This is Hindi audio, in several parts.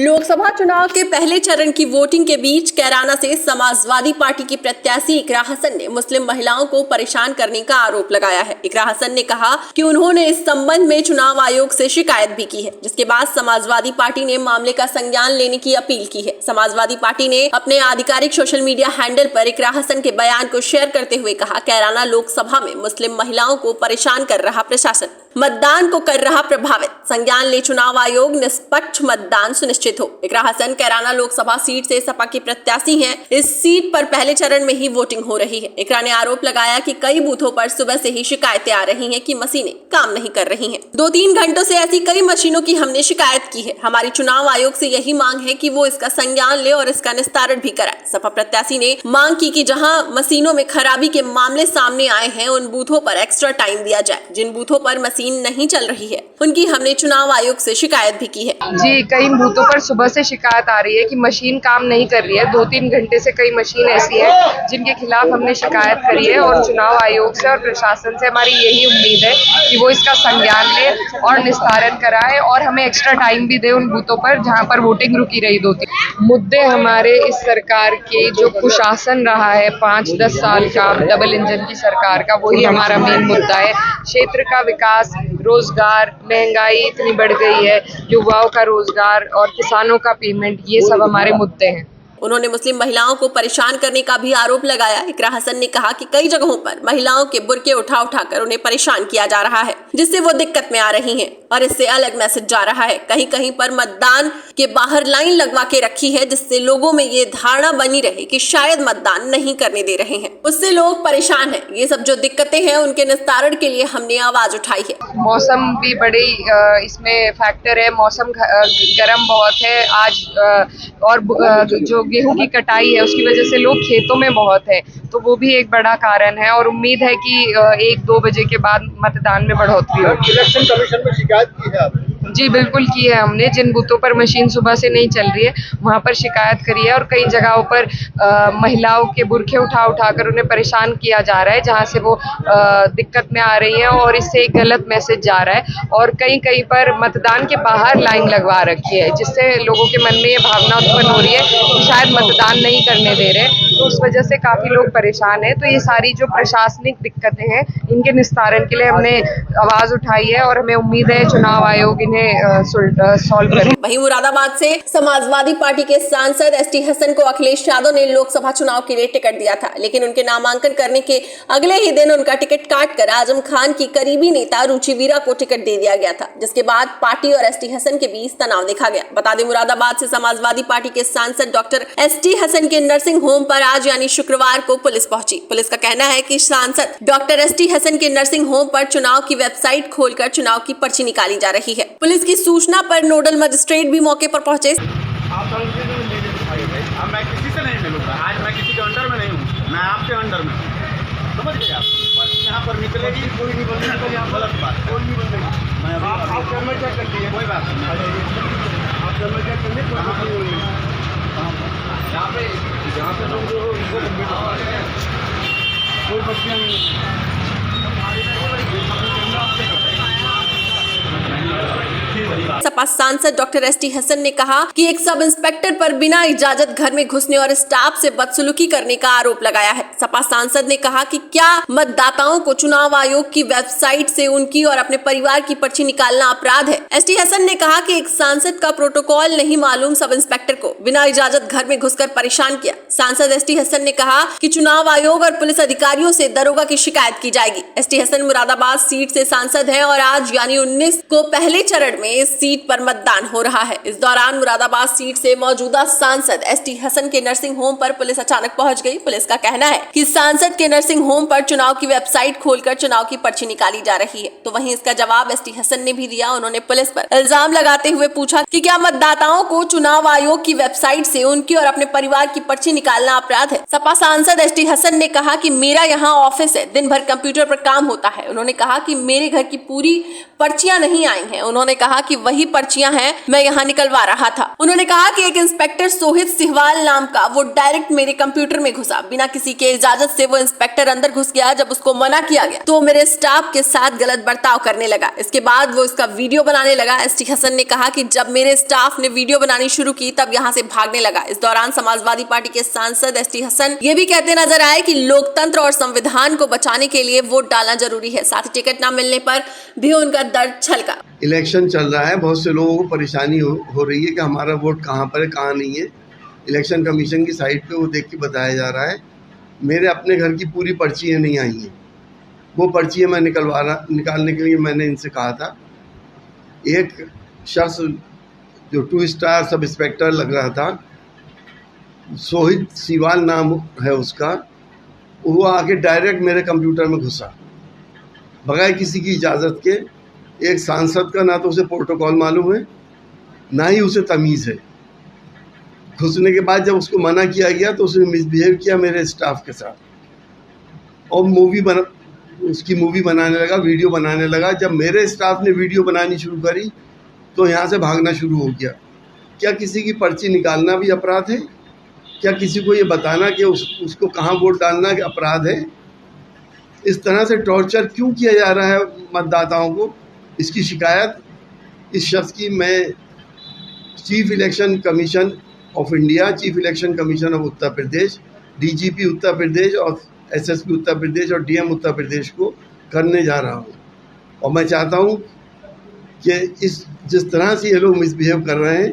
लोकसभा चुनाव के पहले चरण की वोटिंग के बीच कैराना से समाजवादी पार्टी की प्रत्याशी इकरा हसन ने मुस्लिम महिलाओं को परेशान करने का आरोप लगाया है। इकरा हसन ने कहा कि उन्होंने इस संबंध में चुनाव आयोग से शिकायत भी की है, जिसके बाद समाजवादी पार्टी ने मामले का संज्ञान लेने की अपील की है। समाजवादी पार्टी ने अपने आधिकारिक सोशल मीडिया हैंडल पर इकरा हसन के बयान को शेयर करते हुए कहा, कैराना लोकसभा में मुस्लिम महिलाओं को परेशान कर रहा प्रशासन मतदान को कर रहा प्रभावित, संज्ञान ले चुनाव आयोग, निष्पक्ष मतदान सुनिश्चित हो। इकरा हसन कैराना लोकसभा सीट से सपा की प्रत्याशी हैं। इस सीट पर पहले चरण में ही वोटिंग हो रही है। इकरा ने आरोप लगाया कि कई बूथों पर सुबह से ही शिकायतें आ रही हैं कि मशीनें काम नहीं कर रही हैं। 2-3 घंटों से ऐसी कई मशीनों की हमने शिकायत की है। हमारी चुनाव आयोग से यही मांग है कि वो इसका संज्ञान ले और इसका निस्तारण भी कराए। सपा प्रत्याशी ने मांग की कि जहां मशीनों में खराबी के मामले सामने आए हैं, उन बूथों पर एक्स्ट्रा टाइम दिया जाए। जिन बूथों पर मशीन नहीं चल रही है, उनकी हमने चुनाव आयोग से शिकायत भी की है। जी, कई बूथों पर सुबह से शिकायत आ रही है कि मशीन काम नहीं कर रही है। 2-3 घंटे से कई मशीन ऐसी है जिनके खिलाफ हमने शिकायत करी है और चुनाव आयोग से और प्रशासन से हमारी यही उम्मीद है कि वो इसका संज्ञान ले और निस्तारण कराए और हमें एक्स्ट्रा टाइम भी दे उन बूथों पर जहां पर वोटिंग रुकी रही 2-3 मुद्दे। हमारे इस सरकार के जो कुशासन रहा है 5-10 साल का डबल इंजन की सरकार का, वही हमारा मेन मुद्दा है। क्षेत्र का विकास, रोजगार, महंगाई इतनी बढ़ गई है, युवाओं का रोजगार और किसानों का पेमेंट, ये सब हमारे मुद्दे हैं। उन्होंने मुस्लिम महिलाओं को परेशान करने का भी आरोप लगाया। इकरा हसन ने कहा कि कई जगहों पर महिलाओं के बुर्के उठाकर उन्हें परेशान किया जा रहा है, जिससे वो दिक्कत में आ रही हैं और इससे अलग मैसेज जा रहा है। कहीं कहीं पर मतदान के बाहर लाइन लगवा के रखी है, जिससे लोगों में ये धारणा बनी रहे कि शायद मतदान नहीं करने दे रहे हैं, उससे लोग परेशान हैं। ये सब जो दिक्कतें हैं, उनके निस्तारण के लिए हमने आवाज उठाई है। मौसम भी बड़ी इसमें फैक्टर है। मौसम गर्म बहुत है आज और जो गेहूं की कटाई है उसकी वजह से लोग खेतों में बहुत है, तो वो भी एक बड़ा कारण है और उम्मीद है कि 1-2 बजे के बाद मतदान में बढ़ोतरी होगी। इलेक्शन कमीशन में शिकायत की है आपने? जी बिल्कुल की है हमने। जिन बूथों पर मशीन सुबह से नहीं चल रही है वहाँ पर शिकायत करी है और कई जगहों पर महिलाओं के बुर्के उठाकर उन्हें परेशान किया जा रहा है, जहाँ से वो दिक्कत में आ रही हैं और इससे एक गलत मैसेज जा रहा है। और कहीं पर मतदान के बाहर लाइन लगवा रखी है, जिससे लोगों के मन में ये भावना उत्पन्न हो रही है कि शायद मतदान नहीं करने दे रहे, तो उस वजह से काफ़ी लोग परेशान हैं। तो ये सारी जो प्रशासनिक दिक्कतें हैं, इनके निस्तारण के लिए हमने आवाज़ उठाई है और हमें उम्मीद है चुनाव आयोग इन्हें सॉल्व करें। वहीं मुरादाबाद से समाजवादी पार्टी के सांसद एसटी हसन को अखिलेश यादव ने लोकसभा चुनाव के लिए टिकट दिया था, लेकिन उनके नामांकन करने के अगले ही दिन उनका टिकट काटकर आजम खान की करीबी नेता रुचि वीरा को टिकट दे दिया गया था, जिसके बाद पार्टी और एसटी हसन के बीच तनाव देखा गया। बता दें, मुरादाबाद से समाजवादी पार्टी के सांसद डॉक्टर एसटी हसन के नर्सिंग होम पर आज यानी शुक्रवार को पुलिस पहुंची। पुलिस का कहना है कि सांसद डॉक्टर एसटी हसन के नर्सिंग होम पर चुनाव की वेबसाइट खोलकर चुनाव की पर्ची निकाली जा रही है। पुलिस की सूचना पर नोडल मजिस्ट्रेट भी मौके पर पहुंचे। मैं किसी से नहीं मिलूंगा, आज मैं किसी के अंडर में नहीं हूँ, मैं आपके अंडर में हूँ, समझ गए आप? यहाँ पर निकलेगी कोई नहीं बंदेगी, यहाँ गलत बात कोई नहीं बंदेगी। मैं आप करना क्या कर दिए, कोई बात नहीं, आप करना क्या कर दिए, यहाँ पे लोग जो कोई बच्चियाँ नहीं। सपा सांसद डॉक्टर एसटी हसन ने कहा कि एक सब इंस्पेक्टर पर बिना इजाजत घर में घुसने और स्टाफ से बदसलूकी करने का आरोप लगाया है। सपा सांसद ने कहा कि क्या मतदाताओं को चुनाव आयोग की वेबसाइट से उनकी और अपने परिवार की पर्ची निकालना अपराध है। एसटी हसन ने कहा कि एक सांसद का प्रोटोकॉल नहीं मालूम सब इंस्पेक्टर को बिना इजाजत घर में घुसकर परेशान किया। सांसद एसटी हसन ने कहा कि चुनाव आयोग और पुलिस अधिकारियों से दरोगा की शिकायत की जाएगी। एसटी हसन मुरादाबाद सीट से सांसद है और आज यानी 19 को पहले चरण में इस सीट पर मतदान हो रहा है। इस दौरान मुरादाबाद सीट से मौजूदा सांसद एसटी हसन के नर्सिंग होम पर पुलिस अचानक पहुंच गई। पुलिस का कहना है कि सांसद के नर्सिंग होम पर चुनाव की वेबसाइट खोलकर चुनाव की पर्ची निकाली जा रही है, तो वहीं इसका जवाब एसटी हसन ने भी दिया। उन्होंने पुलिस पर इल्जाम लगाते हुए पूछा कि क्या मतदाताओं को चुनाव आयोग की वेबसाइट से उनकी और अपने परिवार की पर्ची निकालना अपराध है। सपा सांसद एसटी हसन ने कहा कि मेरा यहाँ ऑफिस है, दिन भर कंप्यूटर पर काम होता है। उन्होंने कहा कि मेरे घर की पूरी पर्चियां नहीं आई हैं। उन्होंने कहा कि वही पर्चियां हैं, मैं यहाँ निकलवा रहा था। उन्होंने कहा कि एक इंस्पेक्टर सोहित सिहवाल नाम का वो डायरेक्ट मेरे कंप्यूटर में घुसा, बिना किसी के इजाजत से वो इंस्पेक्टर अंदर घुस गया। जब उसको मना किया गया तो मेरे स्टाफ के साथ गलत बर्ताव करने लगा। इसके बाद वो इसका वीडियो बनाने लगा। एसटी हसन ने कहा कि जब मेरे स्टाफ ने वीडियो बनानी शुरू की तब यहाँ से भागने लगा। इस दौरान समाजवादी पार्टी के सांसद एसटी हसन ये भी कहते नजर आए कि लोकतंत्र और संविधान को बचाने के लिए वोट डालना जरूरी है। साथ ही टिकट न मिलने पर भी उनका दर्द छलका। इलेक्शन चल रहा है, बहुत से लोगों को परेशानी हो रही है कि हमारा वोट कहाँ पर है, कहाँ नहीं है। इलेक्शन कमीशन की साइट पे वो देख के बताया जा रहा है। मेरे अपने घर की पूरी पर्चियाँ नहीं आई हैं, वो पर्चियाँ मैं निकालने के लिए मैंने इनसे कहा था। एक शख्स जो 2 स्टार सब इंस्पेक्टर लग रहा था, सोहित सिवाल नाम है उसका, वो आके डायरेक्ट मेरे कंप्यूटर में घुसा बगैर किसी की इजाज़त के। एक सांसद का ना तो उसे प्रोटोकॉल मालूम है, ना ही उसे तमीज़ है। घुसने के बाद जब उसको मना किया गया तो उसने मिसबिहेव किया मेरे स्टाफ के साथ और उसकी मूवी बनाने लगा, वीडियो बनाने लगा। जब मेरे स्टाफ ने वीडियो बनानी शुरू करी तो यहाँ से भागना शुरू हो गया। क्या किसी की पर्ची निकालना भी अपराध है? क्या किसी को ये बताना कि उसको कहाँ वोट डालना अपराध है? इस तरह से टॉर्चर क्यों किया जा रहा है मतदाताओं को? इसकी शिकायत इस शख्स की मैं chief election commission of India, chief election commission of Uttar Pradesh, DGP Uttar Pradesh और एसएसपी उत्तर प्रदेश और डीएम उत्तर प्रदेश को करने जा रहा हूँ। और मैं चाहता हूँ कि जिस तरह से ये लोग मिसबिहेव कर रहे हैं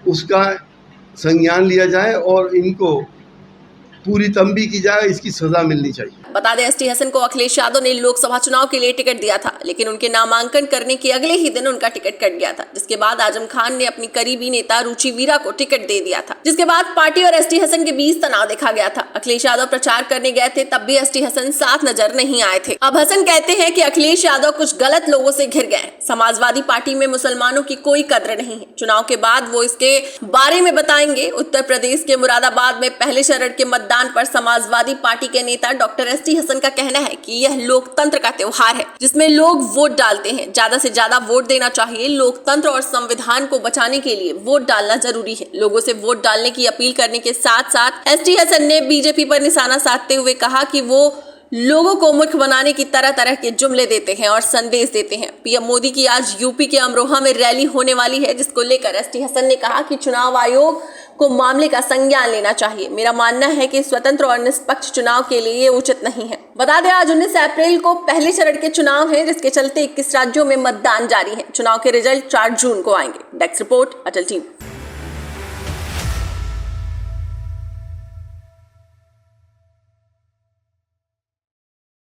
उसका संज्ञान लिया जाए और इनको पूरी तंबी की जाए, इसकी सजा मिलनी चाहिए। बता दें एसटी हसन को अखिलेश यादव ने लोकसभा चुनाव के लिए टिकट दिया था, लेकिन उनके नामांकन करने के अगले ही दिन उनका टिकट कट गया था। जिसके बाद आजम खान ने अपनी करीबी नेता रुचि वीरा को टिकट दे दिया था, जिसके बाद पार्टी और एसटी हसन के बीच तनाव देखा गया था। अखिलेश यादव प्रचार करने गए थे, तब भी एसटी हसन साथ नजर नहीं आए थे। अब हसन कहते हैं कि अखिलेश यादव कुछ गलत लोगों से घिर गए। समाजवादी पार्टी में मुसलमानों की कोई कद्र नहीं है। चुनाव के बाद वो इसके बारे में बताएंगे। उत्तर प्रदेश के मुरादाबाद में पहले चरण के मतदान पर समाजवादी पार्टी के नेता डॉक्टर एसटी हसन का कहना है कि यह लोकतंत्र का त्योहार है जिसमें लोग वोट डालते हैं। ज्यादा से ज्यादा वोट देना चाहिए। लोकतंत्र और संविधान को बचाने के लिए वोट डालना जरूरी है। लोगों से वोट डालने की अपील करने के साथ साथ एसटी हसन ने बीजेपी पर निशाना साधते हुए कहा कि वो लोगों को मूर्ख बनाने की तरह तरह के जुमले देते हैं और संदेश देते हैं। पीएम मोदी की आज यूपी के अमरोहा में रैली होने वाली है, जिसको लेकर एसटी हसन ने कहा कि चुनाव आयोग को मामले का संज्ञान लेना चाहिए। मेरा मानना है कि स्वतंत्र और निष्पक्ष चुनाव के लिए ये उचित नहीं है। बता दें आज 19 अप्रैल को पहले चरण के चुनाव हैं, जिसके चलते 21 राज्यों में मतदान जारी है। चुनाव के रिजल्ट 4 जून को आएंगे। डेस्क रिपोर्ट, अटल टीवी।